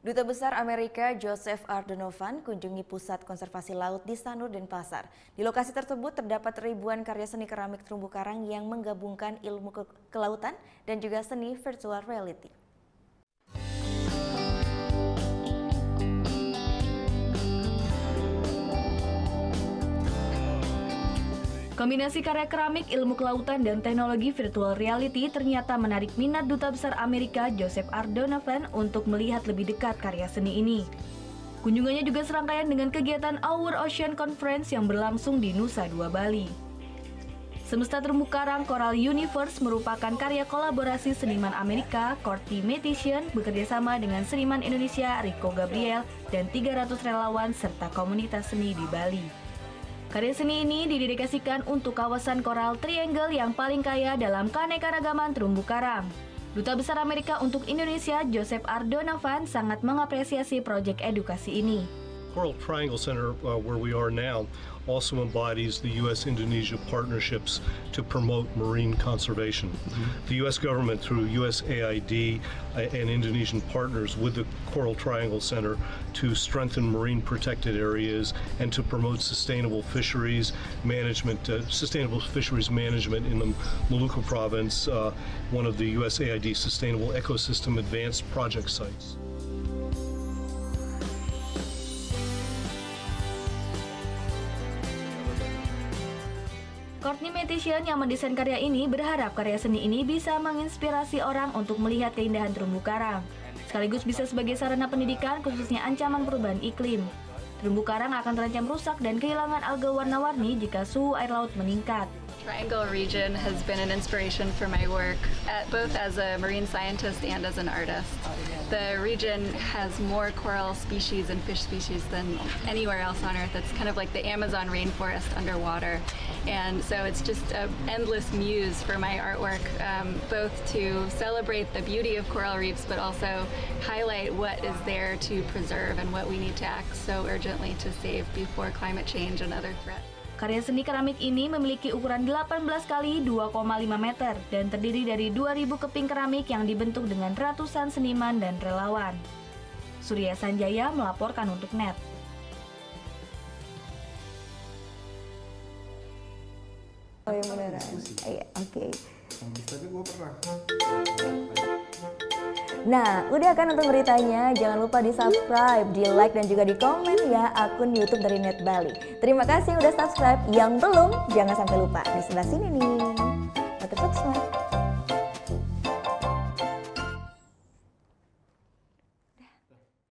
Duta Besar Amerika Joseph R. Donovan kunjungi Pusat Konservasi Laut di Sanur Denpasar. Di lokasi tersebut terdapat ribuan karya seni keramik terumbu karang yang menggabungkan ilmu kelautan dan juga seni virtual reality. Kombinasi karya keramik, ilmu kelautan, dan teknologi virtual reality ternyata menarik minat Duta Besar Amerika Joseph R. Donovan untuk melihat lebih dekat karya seni ini. Kunjungannya juga serangkaian dengan kegiatan Our Ocean Conference yang berlangsung di Nusa Dua, Bali. Semesta Terumbu Karang Coral Universe merupakan karya kolaborasi seniman Amerika Courtney Matheson bekerjasama dengan seniman Indonesia Rico Gabriel dan 300 relawan serta komunitas seni di Bali. Karya seni ini didedikasikan untuk kawasan Coral Triangle yang paling kaya dalam keanekaragaman terumbu karang. Duta Besar Amerika untuk Indonesia Joseph R. Donovan sangat mengapresiasi proyek edukasi ini. Coral Triangle Center, where we are now, also embodies the U.S.-Indonesia partnerships to promote marine conservation. The U.S. government, through USAID and Indonesian partners with the Coral Triangle Center, to strengthen marine protected areas and to promote sustainable fisheries management in the Maluku province, one of the USAID Sustainable Ecosystem Advanced Project sites. Courtney Matheson yang mendesain karya ini berharap karya seni ini bisa menginspirasi orang untuk melihat keindahan terumbu karang, sekaligus bisa sebagai sarana pendidikan khususnya ancaman perubahan iklim. Terumbu karang akan terancam rusak dan kehilangan alga warna-warni jika suhu air laut meningkat. Triangle region has been an inspiration for my work, both as a marine scientist and as an artist. The region has more coral species and fish species than anywhere else on Earth. It's kind of like the Amazon rainforest underwater. And so it's just an endless muse for my artwork, both to celebrate the beauty of coral reefs, but also highlight what is there to preserve and what we need to act so urgently to save before climate change and other threats. Karya seni keramik ini memiliki ukuran 18 kali 2,5 meter dan terdiri dari 2.000 keping keramik yang dibentuk dengan ratusan seniman dan relawan. Surya Sanjaya melaporkan untuk NET. Oh yang beneran? Iya, oke. Tapi gue pernah. Nah, udah kan untuk beritanya? Jangan lupa di-subscribe, di-like, dan juga di-komen ya akun YouTube dari Net Bali. Terima kasih udah subscribe. Yang belum, jangan sampai lupa. Di sebelah sini nih. Mantap,